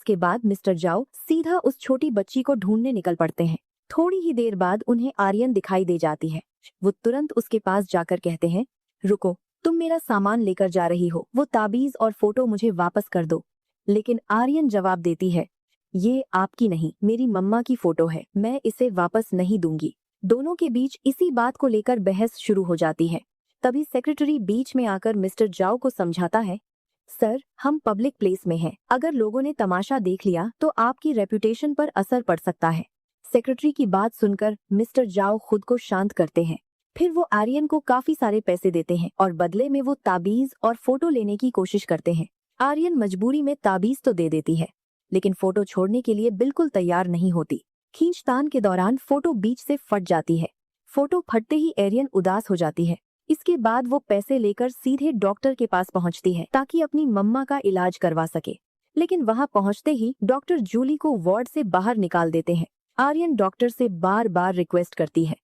इसके बाद मिस्टर जाओ सीधा उस छोटी बच्ची को ढूंढने निकल पड़ते हैं। थोड़ी ही देर बाद उन्हें आर्यन दिखाई दे जाती है। वो तुरंत उसके पास जाकर कहते हैं, रुको, तुम मेरा सामान लेकर जा रही हो, वो ताबीज और फोटो मुझे वापस कर दो। लेकिन आर्यन जवाब देती है, ये आपकी नहीं, मेरी मम्मा की फोटो है, मैं इसे वापस नहीं दूंगी। दोनों के बीच इसी बात को लेकर बहस शुरू हो जाती है। तभी सेक्रेटरी बीच में आकर मिस्टर जाओ को समझाता है, सर, हम पब्लिक प्लेस में हैं, अगर लोगों ने तमाशा देख लिया तो आपकी रेपुटेशन पर असर पड़ सकता है। सेक्रेटरी की बात सुनकर मिस्टर जाओ खुद को शांत करते हैं। फिर वो आर्यन को काफी सारे पैसे देते हैं और बदले में वो ताबीज और फोटो लेने की कोशिश करते हैं। आर्यन मजबूरी में ताबीज तो दे देती है, लेकिन फोटो छोड़ने के लिए बिल्कुल तैयार नहीं होती। खींचतान के दौरान फोटो बीच से फट जाती है। फोटो फटते ही आर्यन उदास हो जाती है। इसके बाद वो पैसे लेकर सीधे डॉक्टर के पास पहुंचती है ताकि अपनी मम्मा का इलाज करवा सके। लेकिन वहां पहुंचते ही डॉक्टर जूली को वार्ड से बाहर निकाल देते हैं। आर्यन डॉक्टर से बार बार रिक्वेस्ट करती है,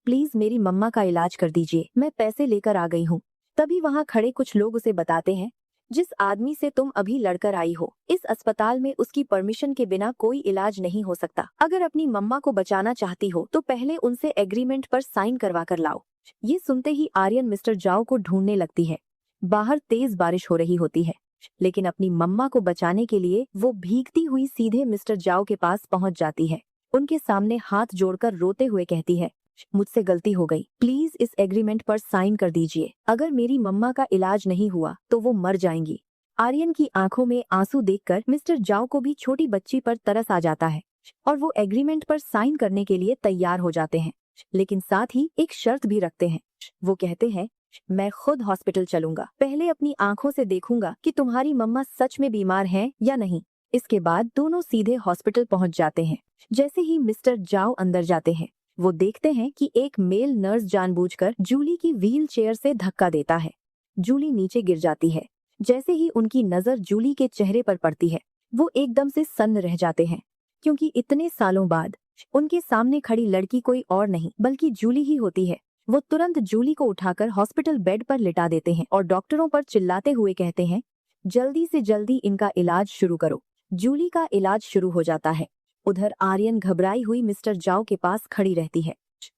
प्लीज मेरी मम्मा का इलाज कर दीजिए, मैं पैसे लेकर आ गई हूँ। तभी वहाँ खड़े कुछ लोग उसे बताते हैं, जिस आदमी से तुम अभी लड़कर आई हो, इस अस्पताल में उसकी परमिशन के बिना कोई इलाज नहीं हो सकता। अगर अपनी मम्मा को बचाना चाहती हो तो पहले उनसे एग्रीमेंट पर साइन करवा कर लाओ। ये सुनते ही आर्यन मिस्टर जाओ को ढूंढने लगती है। बाहर तेज बारिश हो रही होती है, लेकिन अपनी मम्मा को बचाने के लिए वो भीगती हुई सीधे मिस्टर जाओ के पास पहुंच जाती है। उनके सामने हाथ जोड़कर रोते हुए कहती है, मुझसे गलती हो गई, प्लीज इस एग्रीमेंट पर साइन कर दीजिए। अगर मेरी मम्मा का इलाज नहीं हुआ तो वो मर जाएंगी। आर्यन की आंखों में आंसू देखकर मिस्टर जाओ को भी छोटी बच्ची पर तरस आ जाता है और वो एग्रीमेंट पर साइन करने के लिए तैयार हो जाते हैं, लेकिन साथ ही एक शर्त भी रखते हैं। वो कहते हैं, मैं खुद हॉस्पिटल चलूंगा, पहले अपनी आंखों से देखूंगा कि तुम्हारी मम्मा सच में बीमार हैं या नहीं। इसके बाद दोनों सीधे हॉस्पिटल पहुंच जाते हैं। जैसे ही मिस्टर जाओ अंदर जाते हैं, वो देखते हैं कि एक मेल नर्स जानबूझकर जूली की व्हील चेयर से धक्का देता है। जूली नीचे गिर जाती है। जैसे ही उनकी नजर जूली के चेहरे पर पड़ती है, वो एकदम से सन्न रह जाते हैं, क्योंकि इतने सालों बाद उनके सामने खड़ी लड़की कोई और नहीं बल्कि जूली ही होती है। वो तुरंत जूली को उठाकर हॉस्पिटल बेड पर लिटा देते हैं और डॉक्टरों पर चिल्लाते हुए कहते हैं, जल्दी से जल्दी इनका इलाज शुरू करो। जूली का इलाज शुरू हो जाता है। उधर आर्यन घबराई हुई मिस्टर जाओ के पास खड़ी रहती है।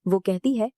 वो कहती है,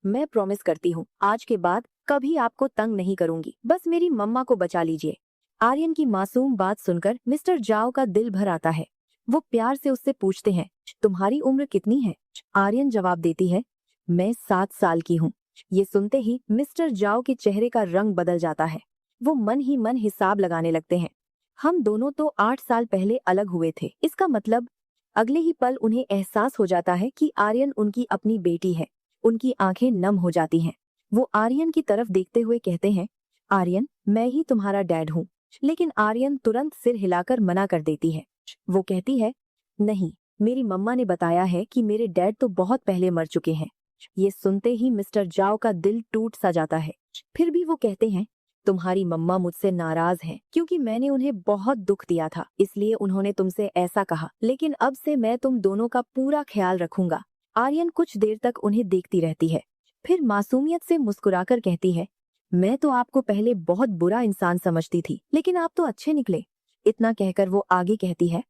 मैं प्रॉमिस करती हूँ, आज के बाद कभी आपको तंग नहीं करूंगी, बस मेरी मम्मा को बचा लीजिए। आर्यन की मासूम बात सुनकर मिस्टर जाओ का दिल भर आता है। वो प्यार से उससे पूछते हैं, तुम्हारी उम्र कितनी है? आर्यन जवाब देती है, मैं 7 साल की हूँ। ये सुनते ही मिस्टर जाओ के चेहरे का रंग बदल जाता है। वो मन ही मन हिसाब लगाने लगते हैं। हम दोनों तो 8 साल पहले अलग हुए थे, इसका मतलब। अगले ही पल उन्हें एहसास हो जाता है कि आर्यन उनकी अपनी बेटी है। उनकी आंखें नम हो जाती हैं। वो आर्यन की तरफ देखते हुए कहते हैं, आर्यन, मैं ही तुम्हारा डैड हूँ। लेकिन आर्यन तुरंत सिर हिलाकर मना कर देती है। वो कहती है, नहीं, मेरी मम्मा ने बताया है कि मेरे डैड तो बहुत पहले मर चुके हैं। ये सुनते ही मिस्टर जाओ का दिल टूट सा जाता है। फिर भी वो कहते हैं, तुम्हारी मम्मा मुझसे नाराज हैं क्योंकि मैंने उन्हें बहुत दुख दिया था, इसलिए उन्होंने तुमसे ऐसा कहा। लेकिन अब से मैं तुम दोनों का पूरा ख्याल रखूंगा। आर्यन कुछ देर तक उन्हें देखती रहती है, फिर मासूमियत से मुस्कुराकर कहती है, मैं तो आपको पहले बहुत बुरा इंसान समझती थी, लेकिन आप तो अच्छे निकले। इतना कहकर वो आगे कहती है,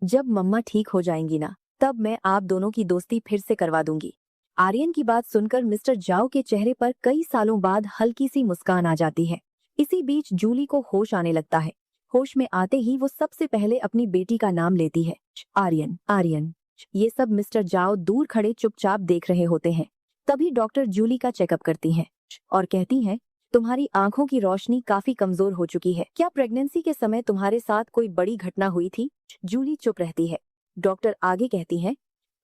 जब मम्मा ठीक हो जाएंगी ना, तब मैं आप दोनों की दोस्ती फिर से करवा दूंगी। आर्यन की बात सुनकर मिस्टर जाओ के चेहरे पर कई सालों बाद हल्की सी मुस्कान आ जाती है। इसी बीच जूली को होश आने लगता है। होश में आते ही वो सबसे पहले अपनी बेटी का नाम लेती है, आर्यन, आर्यन। ये सब मिस्टर जाओ दूर खड़े चुपचाप देख रहे होते हैं। तभी डॉक्टर जूली का चेकअप करती हैं और कहती हैं, तुम्हारी आंखों की रोशनी काफी कमजोर हो चुकी है। क्या प्रेगनेंसी के समय तुम्हारे साथ कोई बड़ी घटना हुई थी? जूली चुप रहती है। डॉक्टर आगे कहती है,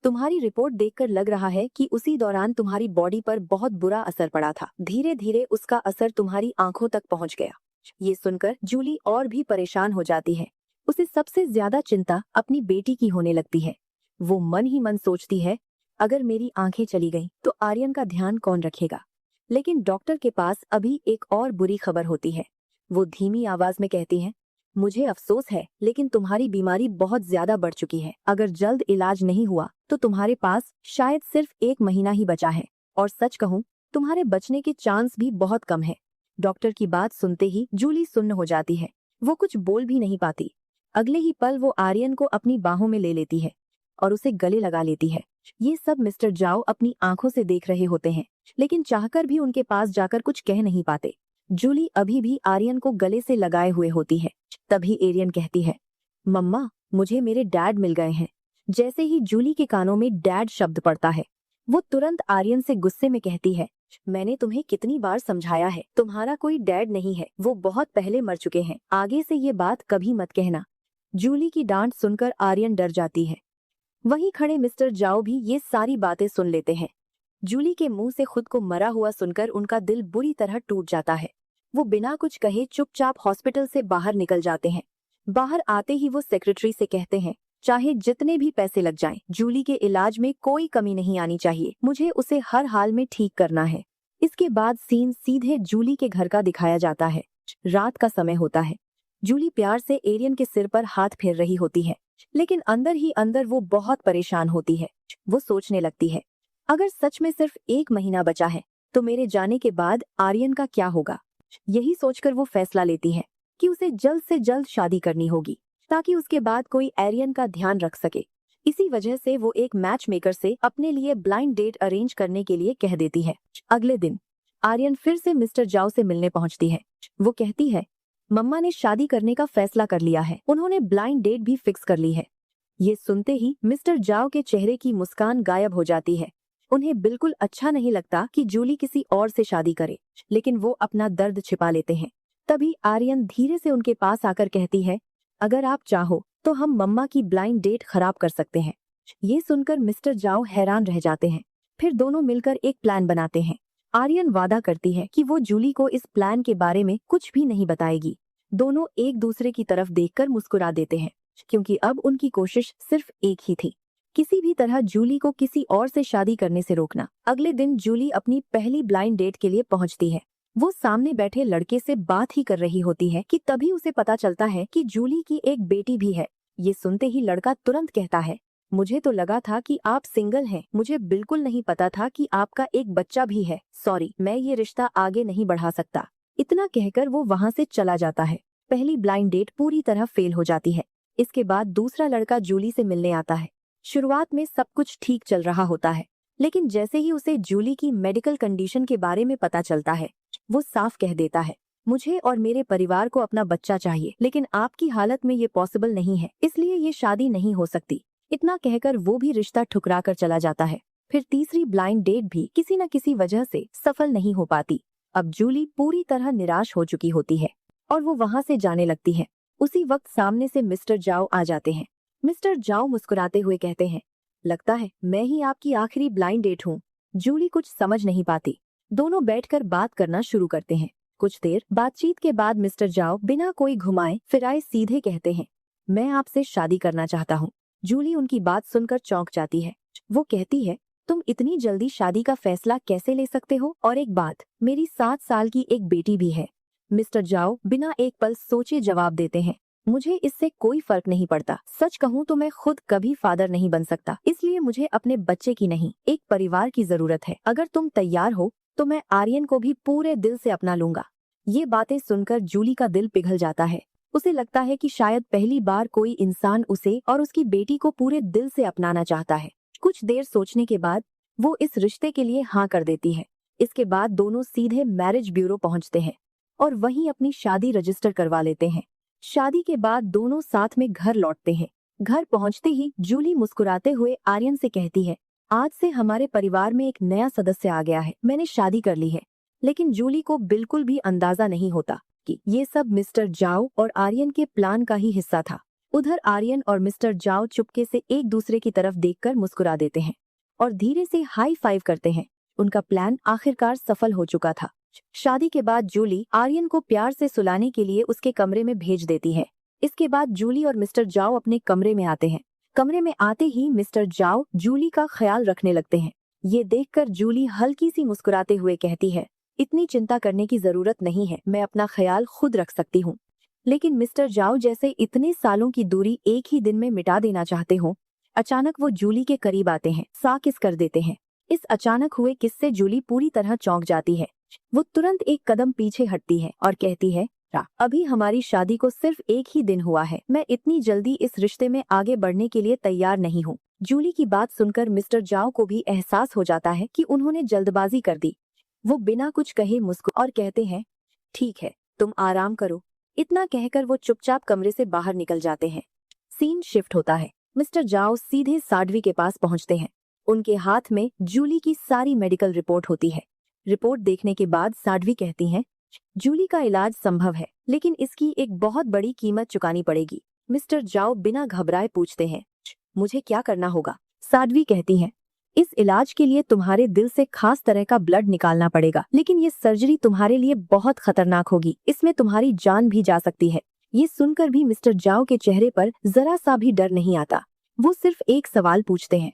तुम्हारी रिपोर्ट देखकर लग रहा है कि उसी दौरान तुम्हारी बॉडी पर बहुत बुरा असर पड़ा था। धीरे धीरे उसका असर तुम्हारी आंखों तक पहुंच गया। ये सुनकर जूली और भी परेशान हो जाती है। उसे सबसे ज्यादा चिंता अपनी बेटी की होने लगती है। वो मन ही मन सोचती है, अगर मेरी आंखें चली गईं तो आर्यन का ध्यान कौन रखेगा। लेकिन डॉक्टर के पास अभी एक और बुरी खबर होती है। वो धीमी आवाज में कहती है, मुझे अफसोस है, लेकिन तुम्हारी बीमारी बहुत ज्यादा बढ़ चुकी है। अगर जल्द इलाज नहीं हुआ तो तुम्हारे पास शायद सिर्फ 1 महीना ही बचा है, और सच कहूँ, तुम्हारे बचने के चांस भी बहुत कम है। डॉक्टर की बात सुनते ही जूली सुन्न हो जाती है। वो कुछ बोल भी नहीं पाती। अगले ही पल वो आर्यन को अपनी बाहों में ले लेती है और उसे गले लगा लेती है। ये सब मिस्टर जाओ अपनी आंखों से देख रहे होते हैं, लेकिन चाहकर भी उनके पास जाकर कुछ कह नहीं पाते। जूली अभी भी आर्यन को गले से लगाए हुए होती है। तभी एरियन कहती है, मम्मा, मुझे मेरे डैड मिल गए हैं। जैसे ही जूली के कानों में डैड शब्द पड़ता है, वो तुरंत आर्यन से गुस्से में कहती है, मैंने तुम्हें कितनी बार समझाया है, तुम्हारा कोई डैड नहीं है, वो बहुत पहले मर चुके हैं, आगे से ये बात कभी मत कहना। जूली की डांट सुनकर आर्यन डर जाती है। वहीं खड़े मिस्टर जाओ भी ये सारी बातें सुन लेते हैं। जूली के मुंह से खुद को मरा हुआ सुनकर उनका दिल बुरी तरह टूट जाता है। वो बिना कुछ कहे चुपचाप हॉस्पिटल से बाहर निकल जाते हैं। बाहर आते ही वो सेक्रेटरी से कहते हैं, चाहे जितने भी पैसे लग जाएं, जूली के इलाज में कोई कमी नहीं आनी चाहिए, मुझे उसे हर हाल में ठीक करना है। इसके बाद सीन सीधे जूली के घर का दिखाया जाता है। रात का समय होता है। जूली प्यार से एरियन के सिर पर हाथ फेर रही होती है, लेकिन अंदर ही अंदर वो बहुत परेशान होती है। वो सोचने लगती है, अगर सच में सिर्फ 1 महीना बचा है तो मेरे जाने के बाद आर्यन का क्या होगा। यही सोचकर वो फैसला लेती है कि उसे जल्द से जल्द शादी करनी होगी, ताकि उसके बाद कोई आर्यन का ध्यान रख सके। इसी वजह से वो एक मैच मेकर से अपने लिए ब्लाइंड डेट अरेंज करने के लिए कह देती है। अगले दिन आर्यन फिर से मिस्टर जाओ से मिलने पहुंचती है। वो कहती है, मम्मा ने शादी करने का फैसला कर लिया है, उन्होंने ब्लाइंड डेट भी फिक्स कर ली है। ये सुनते ही मिस्टर जाओ के चेहरे की मुस्कान गायब हो जाती है। उन्हें बिल्कुल अच्छा नहीं लगता कि जूली किसी और से शादी करे, लेकिन वो अपना दर्द छिपा लेते हैं। तभी आर्यन धीरे से उनके पास आकर कहती है, अगर आप चाहो तो हम मम्मा की ब्लाइंड डेट खराब कर सकते हैं। ये सुनकर मिस्टर जाओ हैरान रह जाते हैं। फिर दोनों मिलकर एक प्लान बनाते हैं। आर्यन वादा करती है कि वो जूली को इस प्लान के बारे में कुछ भी नहीं बताएगी। दोनों एक दूसरे की तरफ देखकर मुस्कुरा देते हैं, क्योंकि अब उनकी कोशिश सिर्फ एक ही थी, किसी भी तरह जूली को किसी और से शादी करने से रोकना। अगले दिन जूली अपनी पहली ब्लाइंड डेट के लिए पहुंचती है। वो सामने बैठे लड़के से बात ही कर रही होती है कि तभी उसे पता चलता है कि जूली की एक बेटी भी है। ये सुनते ही लड़का तुरंत कहता है, मुझे तो लगा था कि आप सिंगल हैं, मुझे बिल्कुल नहीं पता था कि आपका एक बच्चा भी है। सॉरी, मैं ये रिश्ता आगे नहीं बढ़ा सकता। इतना कहकर वो वहाँ से चला जाता है। पहली ब्लाइंड डेट पूरी तरह फेल हो जाती है। इसके बाद दूसरा लड़का जूली से मिलने आता है। शुरुआत में सब कुछ ठीक चल रहा होता है, लेकिन जैसे ही उसे जूली की मेडिकल कंडीशन के बारे में पता चलता है, वो साफ कह देता है, मुझे और मेरे परिवार को अपना बच्चा चाहिए, लेकिन आपकी हालत में ये पॉसिबल नहीं है, इसलिए ये शादी नहीं हो सकती। इतना कहकर वो भी रिश्ता ठुकरा कर चला जाता है। फिर तीसरी ब्लाइंड डेट भी किसी न किसी वजह से सफल नहीं हो पाती। अब जूली पूरी तरह निराश हो चुकी होती है और वो वहाँ से जाने लगती है। उसी वक्त सामने से मिस्टर जाओ आ जाते हैं। मिस्टर जाओ मुस्कुराते हुए कहते हैं, लगता है मैं ही आपकी आखिरी ब्लाइंड डेट हूँ। जूली कुछ समझ नहीं पाती। दोनों बैठकर बात करना शुरू करते हैं। कुछ देर बातचीत के बाद मिस्टर जाओ बिना कोई घुमाए फिराए सीधे कहते हैं, मैं आपसे शादी करना चाहता हूँ। जूली उनकी बात सुनकर चौंक जाती है। वो कहती है, तुम इतनी जल्दी शादी का फैसला कैसे ले सकते हो? और एक बात, मेरी 7 साल की एक बेटी भी है। मिस्टर जाओ बिना एक पल सोचे जवाब देते हैं, मुझे इससे कोई फर्क नहीं पड़ता। सच कहूँ तो मैं खुद कभी फादर नहीं बन सकता, इसलिए मुझे अपने बच्चे की नहीं, एक परिवार की जरूरत है। अगर तुम तैयार हो तो मैं आर्यन को भी पूरे दिल से अपना लूंगा। ये बातें सुनकर जूली का दिल पिघल जाता है। उसे लगता है कि शायद पहली बार कोई इंसान उसे और उसकी बेटी को पूरे दिल से अपनाना चाहता है। कुछ देर सोचने के बाद वो इस रिश्ते के लिए हाँ कर देती है। इसके बाद दोनों सीधे मैरिज ब्यूरो पहुंचते हैं और वहीं अपनी शादी रजिस्टर करवा लेते हैं। शादी के बाद दोनों साथ में घर लौटते हैं। घर पहुंचते ही जूली मुस्कुराते हुए आर्यन से कहती है, आज से हमारे परिवार में एक नया सदस्य आ गया है, मैंने शादी कर ली है। लेकिन जूली को बिल्कुल भी अंदाजा नहीं होता कि ये सब मिस्टर जाओ और आर्यन के प्लान का ही हिस्सा था। उधर आर्यन और मिस्टर जाओ चुपके से एक दूसरे की तरफ देखकर मुस्कुरा देते हैं और धीरे से हाई फाइव करते हैं। उनका प्लान आखिरकार सफल हो चुका था। शादी के बाद जूली आर्यन को प्यार से सुलाने के लिए उसके कमरे में भेज देती है। इसके बाद जूली और मिस्टर जाओ अपने कमरे में आते हैं। कमरे में आते ही मिस्टर जाओ जूली का ख्याल रखने लगते हैं। ये देखकर जूली हल्की सी मुस्कुराते हुए कहती है, इतनी चिंता करने की जरूरत नहीं है, मैं अपना ख्याल खुद रख सकती हूँ। लेकिन मिस्टर जाओ जैसे इतने सालों की दूरी एक ही दिन में मिटा देना चाहते हो। अचानक वो जूली के करीब आते हैं, सा किस कर देते हैं। इस अचानक हुए किस से जूली पूरी तरह चौंक जाती है। वो तुरंत एक कदम पीछे हटती है और कहती है, अभी हमारी शादी को सिर्फ एक ही दिन हुआ है। मैं इतनी जल्दी इस रिश्ते में आगे बढ़ने के लिए तैयार नहीं हूँ। जूली की बात सुनकर मिस्टर जाओ को भी एहसास हो जाता है कि उन्होंने जल्दबाजी कर दी। वो बिना कुछ कहे मुस्कुरा और कहते हैं, ठीक है, तुम आराम करो। इतना कहकर वो चुपचाप कमरे से बाहर निकल जाते हैं। सीन शिफ्ट होता है। मिस्टर जाओ सीधे साध्वी के पास पहुंचते हैं। उनके हाथ में जूली की सारी मेडिकल रिपोर्ट होती है। रिपोर्ट देखने के बाद साध्वी कहती हैं, जूली का इलाज संभव है, लेकिन इसकी एक बहुत बड़ी कीमत चुकानी पड़ेगी। मिस्टर जाओ बिना घबराए पूछते हैं, मुझे क्या करना होगा? साध्वी कहती हैं, इस इलाज के लिए तुम्हारे दिल से खास तरह का ब्लड निकालना पड़ेगा, लेकिन ये सर्जरी तुम्हारे लिए बहुत खतरनाक होगी। इसमें तुम्हारी जान भी जा सकती है। ये सुनकर भी मिस्टर जाओ के चेहरे पर जरा सा भी डर नहीं आता। वो सिर्फ एक सवाल पूछते हैं,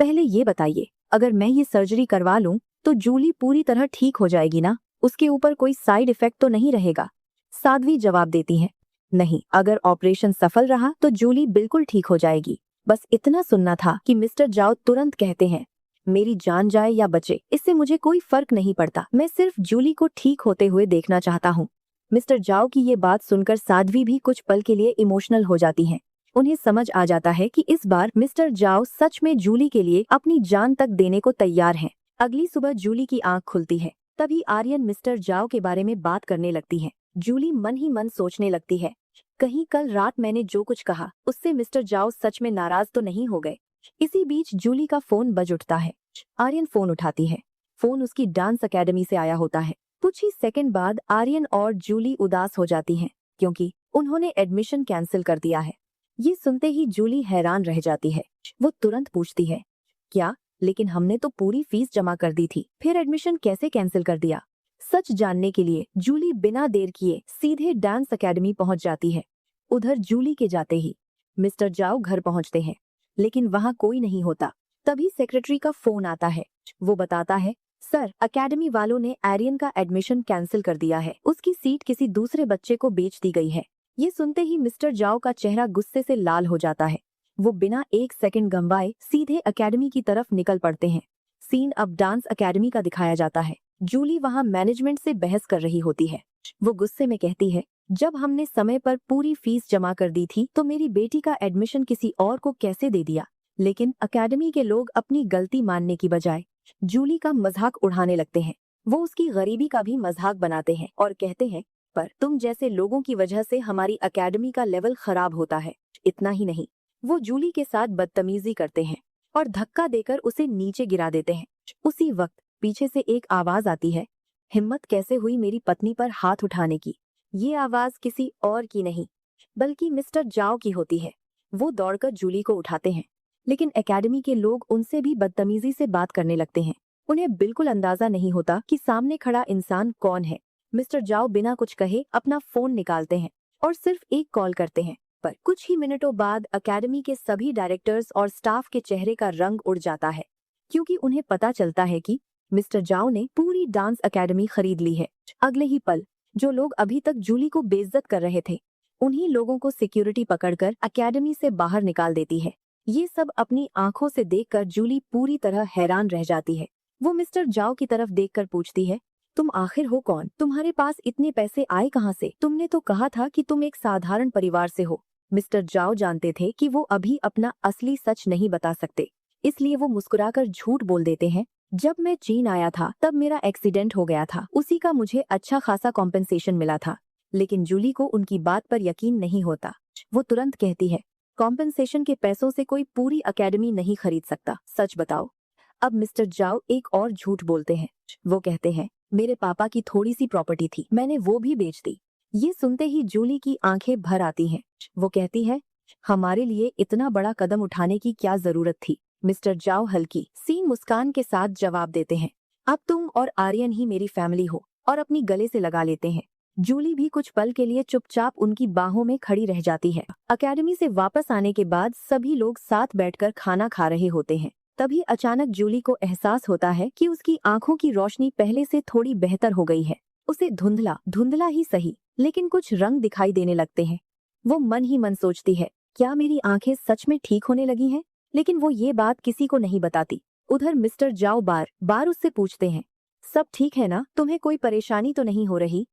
पहले ये बताइए, अगर मैं ये सर्जरी करवा लूं तो जूली पूरी तरह ठीक हो जाएगी ना? उसके ऊपर कोई साइड इफेक्ट तो नहीं रहेगा? साध्वी जवाब देती हैं, नहीं, अगर ऑपरेशन सफल रहा तो जूली बिल्कुल ठीक हो जाएगी। बस इतना सुनना था कि मिस्टर जाओ तुरंत कहते हैं, मेरी जान जाए या बचे, इससे मुझे कोई फर्क नहीं पड़ता। मैं सिर्फ जूली को ठीक होते हुए देखना चाहता हूँ। मिस्टर जाओ की ये बात सुनकर साध्वी भी कुछ पल के लिए इमोशनल हो जाती हैं। उन्हें समझ आ जाता है कि इस बार मिस्टर जाओ सच में जूली के लिए अपनी जान तक देने को तैयार हैं। अगली सुबह जूली की आंख खुलती है। तभी आर्यन मिस्टर जाओ के बारे में बात करने लगती है। जूली मन ही मन सोचने लगती है, कहीं कल रात मैंने जो कुछ कहा उससे मिस्टर जाओ सच में नाराज तो नहीं हो गए। इसी बीच जूली का फोन बज उठता है। आर्यन फोन उठाती है। फोन उसकी डांस अकेडमी से आया होता है। कुछ ही सेकंड बाद आर्यन और जूली उदास हो जाती हैं, क्योंकि उन्होंने एडमिशन कैंसिल कर दिया है। ये सुनते ही जूली हैरान रह जाती है। वो तुरंत पूछती है, क्या? लेकिन हमने तो पूरी फीस जमा कर दी थी, फिर एडमिशन कैसे कैंसिल कर दिया? सच जानने के लिए जूली बिना देर किए सीधे डांस अकेडमी पहुंच जाती है। उधर जूली के जाते ही मिस्टर जाओ घर पहुंचते हैं, लेकिन वहां कोई नहीं होता। तभी सेक्रेटरी का फोन आता है। वो बताता है, सर, अकेडमी वालों ने आर्यन का एडमिशन कैंसिल कर दिया है। उसकी सीट किसी दूसरे बच्चे को बेच दी गई है। ये सुनते ही मिस्टर जाओ का चेहरा गुस्से से लाल हो जाता है। वो बिना एक सेकंड गंवाए सीधे एकेडमी की तरफ निकल पड़ते हैं। सीन अब डांस एकेडमी का दिखाया जाता है। जूली वहां मैनेजमेंट से बहस कर रही होती है। वो गुस्से में कहती है, जब हमने समय पर पूरी फीस जमा कर दी थी तो मेरी बेटी का एडमिशन किसी और को कैसे दे दिया? लेकिन एकेडमी के लोग अपनी गलती मानने की बजाय जूली का मजाक उड़ाने लगते हैं। वो उसकी गरीबी का भी मजाक बनाते हैं और कहते हैं, पर तुम जैसे लोगों की वजह से हमारी एकेडमी का लेवल खराब होता है। इतना ही नहीं, वो जूली के साथ बदतमीजी करते हैं और धक्का देकर उसे नीचे गिरा देते हैं। उसी वक्त पीछे से एक आवाज आती है, हिम्मत कैसे हुई मेरी पत्नी पर हाथ उठाने की? ये आवाज किसी और की नहीं, बल्कि मिस्टर जाओ की होती है। वो दौड़कर जूली को उठाते हैं, लेकिन एकेडमी के लोग उनसे भी बदतमीजी से बात करने लगते हैं। उन्हें बिल्कुल अंदाजा नहीं होता कि सामने खड़ा इंसान कौन है। मिस्टर जाओ बिना कुछ कहे अपना फोन निकालते हैं और सिर्फ एक कॉल करते हैं, पर कुछ ही मिनटों बाद एकेडमी के सभी डायरेक्टर्स और स्टाफ के चेहरे का रंग उड़ जाता है, क्योंकि उन्हें पता चलता है कि मिस्टर जाओ ने पूरी डांस एकेडमी खरीद ली है। अगले ही पल जो लोग अभी तक जूली को बेइज्जत कर रहे थे, उन्हीं लोगों को सिक्योरिटी पकड़कर एकेडमी से बाहर निकाल देती है। ये सब अपनी आंखों से देखकर जूली पूरी तरह हैरान रह जाती है। वो मिस्टर जाओ की तरफ देखकर पूछती है, तुम आखिर हो कौन? तुम्हारे पास इतने पैसे आए कहाँ से? तुमने तो कहा था कि तुम एक साधारण परिवार से हो। मिस्टर जाओ जानते थे कि वो अभी अपना असली सच नहीं बता सकते, इसलिए वो मुस्कुराकर झूठ बोल देते हैं, जब मैं चीन आया था तब मेरा एक्सीडेंट हो गया था, उसी का मुझे अच्छा खासा कॉम्पेंसेशन मिला था। लेकिन जूली को उनकी बात पर यकीन नहीं होता। वो तुरंत कहती है, कॉम्पेंसेशन के पैसों से कोई पूरी एकेडमी नहीं खरीद सकता, सच बताओ। अब मिस्टर जाओ एक और झूठ बोलते हैं। वो कहते हैं, मेरे पापा की थोड़ी सी प्रॉपर्टी थी, मैंने वो भी बेच दी। ये सुनते ही जूली की आंखें भर आती हैं। वो कहती है, हमारे लिए इतना बड़ा कदम उठाने की क्या जरूरत थी? मिस्टर जाओ हल्की सी मुस्कान के साथ जवाब देते हैं, अब तुम और आर्यन ही मेरी फैमिली हो, और अपनी गले से लगा लेते हैं। जूली भी कुछ पल के लिए चुपचाप उनकी बाहों में खड़ी रह जाती है। एकेडमी से वापस आने के बाद सभी लोग साथ बैठकर खाना खा रहे होते हैं। तभी अचानक जूली को एहसास होता है कि उसकी आंखों की रोशनी पहले से थोड़ी बेहतर हो गई है। उसे धुंधला धुंधला ही सही, लेकिन कुछ रंग दिखाई देने लगते हैं। वो मन ही मन सोचती है, क्या मेरी आंखें सच में ठीक होने लगी हैं? लेकिन वो ये बात किसी को नहीं बताती। उधर मिस्टर जाओ बार बार उससे पूछते हैं, सब ठीक है ना? तुम्हें कोई परेशानी तो नहीं हो रही?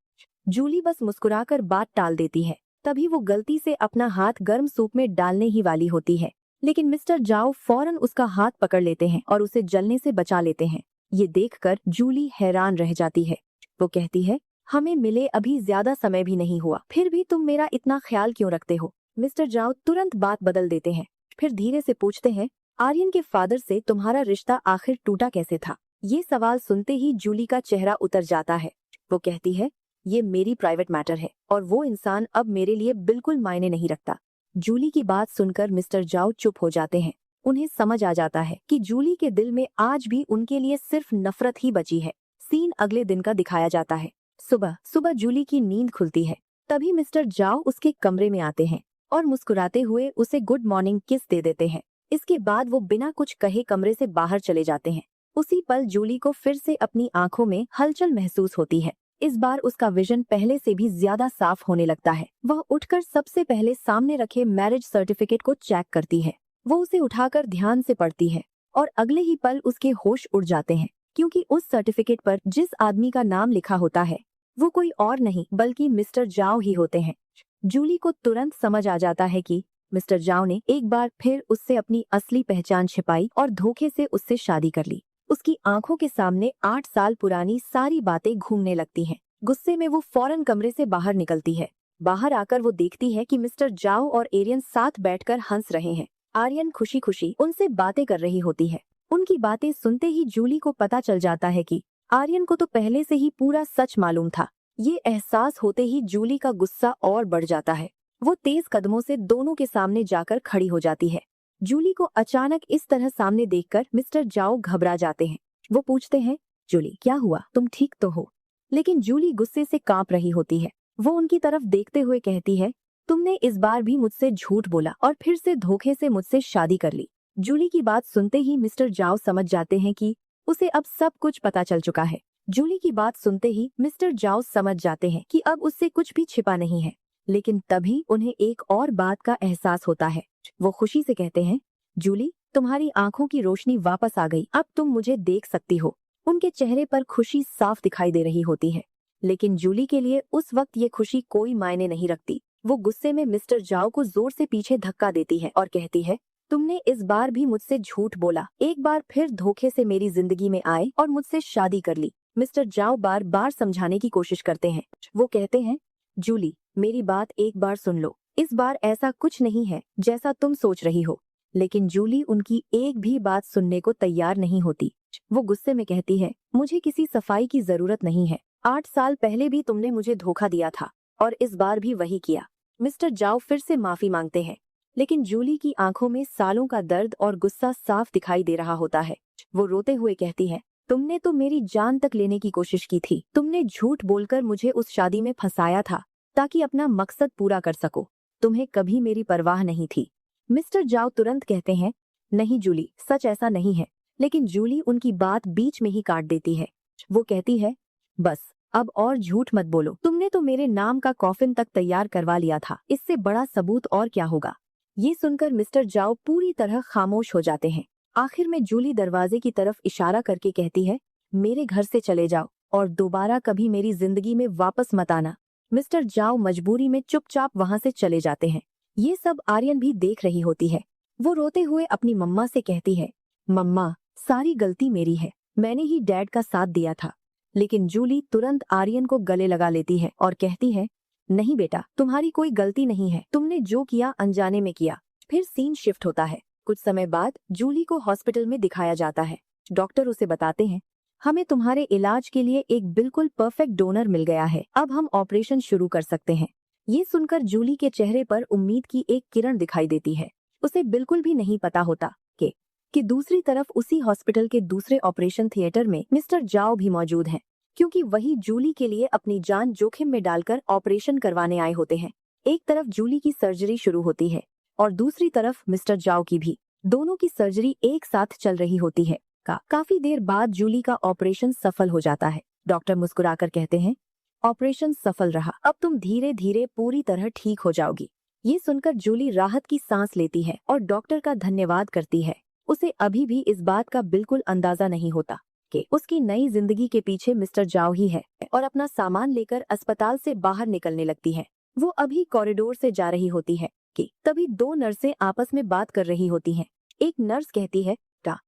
जूली बस मुस्कुराकर बात टाल देती है। तभी वो गलती से अपना हाथ गर्म सूप में डालने ही वाली होती है, लेकिन मिस्टर जाओ फौरन उसका हाथ पकड़ लेते हैं और उसे जलने से बचा लेते हैं। ये देखकर जूली हैरान रह जाती है। वो कहती है, हमें मिले अभी ज्यादा समय भी नहीं हुआ, फिर भी तुम मेरा इतना ख्याल क्यों रखते हो? मिस्टर जाओ तुरंत बात बदल देते हैं। फिर धीरे से पूछते हैं, आर्यन के फादर से तुम्हारा रिश्ता आखिर टूटा कैसे था? ये सवाल सुनते ही जूली का चेहरा उतर जाता है। वो कहती है, ये मेरी प्राइवेट मैटर है और वो इंसान अब मेरे लिए बिल्कुल मायने नहीं रखता। जूली की बात सुनकर मिस्टर जाओ चुप हो जाते हैं। उन्हें समझ आ जाता है कि जूली के दिल में आज भी उनके लिए सिर्फ नफरत ही बची है। सीन अगले दिन का दिखाया जाता है। सुबह सुबह जूली की नींद खुलती है। तभी मिस्टर जाओ उसके कमरे में आते हैं और मुस्कुराते हुए उसे गुड मॉर्निंग किस दे देते हैं। इसके बाद वो बिना कुछ कहे कमरे से बाहर चले जाते हैं। उसी पल जूली को फिर से अपनी आंखों में हलचल महसूस होती है। इस बार उसका विजन पहले से भी ज्यादा साफ होने लगता है। वह उठकर सबसे पहले सामने रखे मैरिज सर्टिफिकेट को चेक करती है। वो उसे उठाकर ध्यान से पढ़ती है और अगले ही पल उसके होश उड़ जाते हैं, क्योंकि उस सर्टिफिकेट पर जिस आदमी का नाम लिखा होता है वो कोई और नहीं बल्कि मिस्टर जाओ ही होते हैं। जूली को तुरंत समझ आ जाता है कि मिस्टर जाओ ने एक बार फिर उससे अपनी असली पहचान छिपाई और धोखे से उससे शादी कर ली। उसकी आंखों के सामने 8 साल पुरानी सारी बातें घूमने लगती हैं। गुस्से में वो फौरन कमरे से बाहर निकलती है। बाहर आकर वो देखती है कि मिस्टर जाओ और एरियन साथ बैठकर हंस रहे हैं। आर्यन खुशी खुशी उनसे बातें कर रही होती है। उनकी बातें सुनते ही जूली को पता चल जाता है कि आर्यन को तो पहले से ही पूरा सच मालूम था। ये एहसास होते ही जूली का गुस्सा और बढ़ जाता है। वो तेज कदमों से दोनों के सामने जाकर खड़ी हो जाती है। जूली को अचानक इस तरह सामने देखकर मिस्टर जाओ घबरा जाते हैं। वो पूछते हैं, जूली क्या हुआ, तुम ठीक तो हो? लेकिन जूली गुस्से से कांप रही होती है। वो उनकी तरफ देखते हुए कहती है, तुमने इस बार भी मुझसे झूठ बोला और फिर से धोखे से मुझसे शादी कर ली। जूली की बात सुनते ही मिस्टर जाओ समझ जाते हैं कि उसे अब सब कुछ पता चल चुका है। जूली की बात सुनते ही मिस्टर जाओ समझ जाते हैं कि अब उससे कुछ भी छिपा नहीं है। लेकिन तभी उन्हें एक और बात का एहसास होता है। वो खुशी से कहते हैं, जूली तुम्हारी आंखों की रोशनी वापस आ गई, अब तुम मुझे देख सकती हो। उनके चेहरे पर खुशी साफ दिखाई दे रही होती है। लेकिन जूली के लिए उस वक्त ये खुशी कोई मायने नहीं रखती। वो गुस्से में मिस्टर जाओ को जोर से पीछे धक्का देती है और कहती है, तुमने इस बार भी मुझसे झूठ बोला, एक बार फिर धोखे से मेरी जिंदगी में आए और मुझसे शादी कर ली। मिस्टर जाओ बार बार समझाने की कोशिश करते हैं। वो कहते हैं, जूली मेरी बात एक बार सुन लो, इस बार ऐसा कुछ नहीं है जैसा तुम सोच रही हो। लेकिन जूली उनकी एक भी बात सुनने को तैयार नहीं होती। वो गुस्से में कहती है, मुझे किसी सफाई की जरूरत नहीं है। 8 साल पहले भी तुमने मुझे धोखा दिया था और इस बार भी वही किया। मिस्टर जाओ फिर से माफी मांगते हैं, लेकिन जूली की आंखों में सालों का दर्द और गुस्सा साफ दिखाई दे रहा होता है। वो रोते हुए कहती है, तुमने तो मेरी जान तक लेने की कोशिश की थी। तुमने झूठ बोलकर मुझे उस शादी में फंसाया था ताकि अपना मकसद पूरा कर सको। तुम्हें कभी मेरी परवाह नहीं थी। मिस्टर जाओ तुरंत कहते हैं, नहीं जूली, सच ऐसा नहीं है। लेकिन जूली उनकी बात बीच में ही काट देती है। वो कहती है, बस अब और झूठ मत बोलो। तुमने तो मेरे नाम का कॉफिन तक तैयार करवा लिया था, इससे बड़ा सबूत और क्या होगा? ये सुनकर मिस्टर जाओ पूरी तरह खामोश हो जाते हैं। आखिर में जूली दरवाजे की तरफ इशारा करके कहती है, मेरे घर से चले जाओ और दोबारा कभी मेरी जिंदगी में वापस मत आना। मिस्टर जाओ मजबूरी में चुपचाप वहाँ से चले जाते हैं। ये सब आर्यन भी देख रही होती है। वो रोते हुए अपनी मम्मा से कहती है, मम्मा सारी गलती मेरी है, मैंने ही डैड का साथ दिया था। लेकिन जूली तुरंत आर्यन को गले लगा लेती है और कहती है, नहीं बेटा, तुम्हारी कोई गलती नहीं है, तुमने जो किया अनजाने में किया। फिर सीन शिफ्ट होता है। कुछ समय बाद जूली को हॉस्पिटल में दिखाया जाता है। डॉक्टर उसे बताते हैं, हमें तुम्हारे इलाज के लिए एक बिल्कुल परफेक्ट डोनर मिल गया है, अब हम ऑपरेशन शुरू कर सकते हैं। ये सुनकर जूली के चेहरे पर उम्मीद की एक किरण दिखाई देती है। उसे बिल्कुल भी नहीं पता होता कि दूसरी तरफ उसी हॉस्पिटल के दूसरे ऑपरेशन थिएटर में मिस्टर जाओ भी मौजूद हैं, क्योंकि वही जूली के लिए अपनी जान जोखिम में डालकर ऑपरेशन करवाने आए होते हैं। एक तरफ जूली की सर्जरी शुरू होती है और दूसरी तरफ मिस्टर जाओ की भी। दोनों की सर्जरी एक साथ चल रही होती है। काफी देर बाद जूली का ऑपरेशन सफल हो जाता है। डॉक्टर मुस्कुराकर कहते हैं, ऑपरेशन सफल रहा, अब तुम धीरे धीरे पूरी तरह ठीक हो जाओगी। ये सुनकर जूली राहत की सांस लेती है और डॉक्टर का धन्यवाद करती है। उसे अभी भी इस बात का बिल्कुल अंदाजा नहीं होता कि उसकी नई जिंदगी के पीछे मिस्टर जाओ ही है और अपना सामान लेकर अस्पताल से बाहर निकलने लगती है। वो अभी कॉरिडोर से जा रही होती है कि तभी दो नर्सें आपस में बात कर रही होती हैं। एक नर्स कहती है,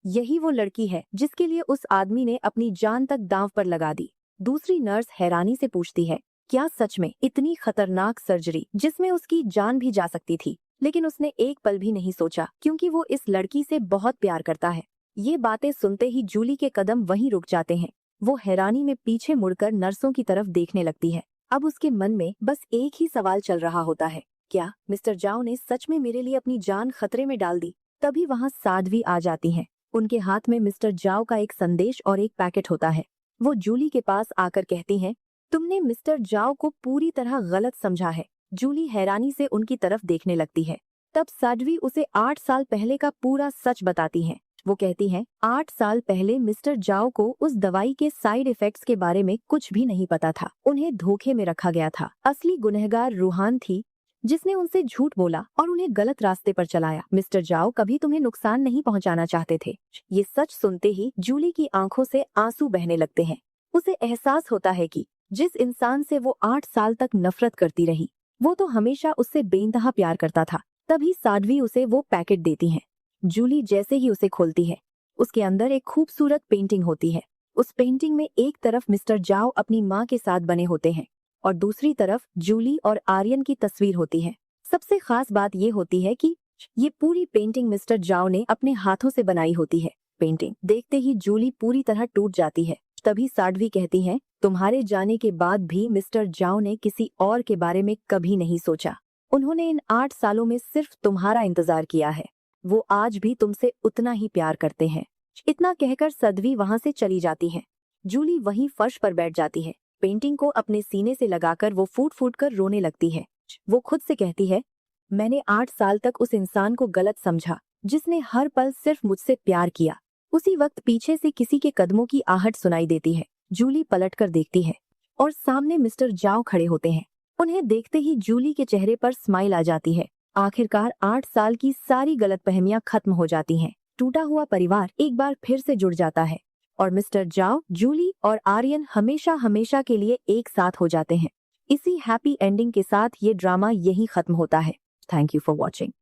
यही वो लड़की है जिसके लिए उस आदमी ने अपनी जान तक दांव पर लगा दी। दूसरी नर्स हैरानी से पूछती है, क्या सच में इतनी खतरनाक सर्जरी जिसमें उसकी जान भी जा सकती थी? लेकिन उसने एक पल भी नहीं सोचा क्योंकि वो इस लड़की से बहुत प्यार करता है। ये बातें सुनते ही जूली के कदम वहीं रुक जाते हैं। वो हैरानी में पीछे मुड़कर नर्सों की तरफ देखने लगती है। अब उसके मन में बस एक ही सवाल चल रहा होता है, क्या मिस्टर जाओ ने सच में मेरे लिए अपनी जान खतरे में डाल दी? तभी वहाँ साध्वी आ जाती हैं। उनके हाथ में मिस्टर जाओ का एक संदेश और एक पैकेट होता है। वो जूली के पास आकर कहती हैं, तुमने मिस्टर जाओ को पूरी तरह गलत समझा है। जूली हैरानी से उनकी तरफ देखने लगती है। तब साध्वी उसे 8 साल पहले का पूरा सच बताती हैं। वो कहती हैं, 8 साल पहले मिस्टर जाओ को उस दवाई के साइड इफेक्ट्स के बारे में कुछ भी नहीं पता था। उन्हें धोखे में रखा गया था। असली गुनहगार रूहान थी जिसने उनसे झूठ बोला और उन्हें गलत रास्ते पर चलाया। मिस्टर जाओ कभी तुम्हें नुकसान नहीं पहुंचाना चाहते थे। ये सच सुनते ही जूली की आंखों से आंसू बहने लगते हैं। उसे एहसास होता है कि जिस इंसान से वो 8 साल तक नफरत करती रही, वो तो हमेशा उससे बेइंतहा प्यार करता था। तभी साध्वी उसे वो पैकेट देती है। जूली जैसे ही उसे खोलती है, उसके अंदर एक खूबसूरत पेंटिंग होती है। उस पेंटिंग में एक तरफ मिस्टर जाओ अपनी माँ के साथ बने होते हैं और दूसरी तरफ जूली और आर्यन की तस्वीर होती है। सबसे खास बात ये होती है कि ये पूरी पेंटिंग मिस्टर जाओ ने अपने हाथों से बनाई होती है। पेंटिंग देखते ही जूली पूरी तरह टूट जाती है। तभी साध्वी कहती है, तुम्हारे जाने के बाद भी मिस्टर जाओ ने किसी और के बारे में कभी नहीं सोचा। उन्होंने इन 8 सालों में सिर्फ तुम्हारा इंतजार किया है। वो आज भी तुमसे उतना ही प्यार करते हैं। इतना कहकर साध्वी वहाँ से चली जाती है। जूली वहीं फर्श पर बैठ जाती है। पेंटिंग को अपने सीने से लगाकर वो फूट फूट कर रोने लगती है। वो खुद से कहती है, मैंने 8 साल तक उस इंसान को गलत समझा जिसने हर पल सिर्फ मुझसे प्यार किया। उसी वक्त पीछे से किसी के कदमों की आहट सुनाई देती है। जूली पलटकर देखती है और सामने मिस्टर जाओ खड़े होते हैं। उन्हें देखते ही जूली के चेहरे पर स्माइल आ जाती है। आखिरकार 8 साल की सारी गलतफहमियां खत्म हो जाती हैं। टूटा हुआ परिवार एक बार फिर से जुड़ जाता है और मिस्टर जाओ, जूली और आर्यन हमेशा हमेशा के लिए एक साथ हो जाते हैं। इसी हैप्पी एंडिंग के साथ ये ड्रामा यहीं खत्म होता है। Thank you for watching.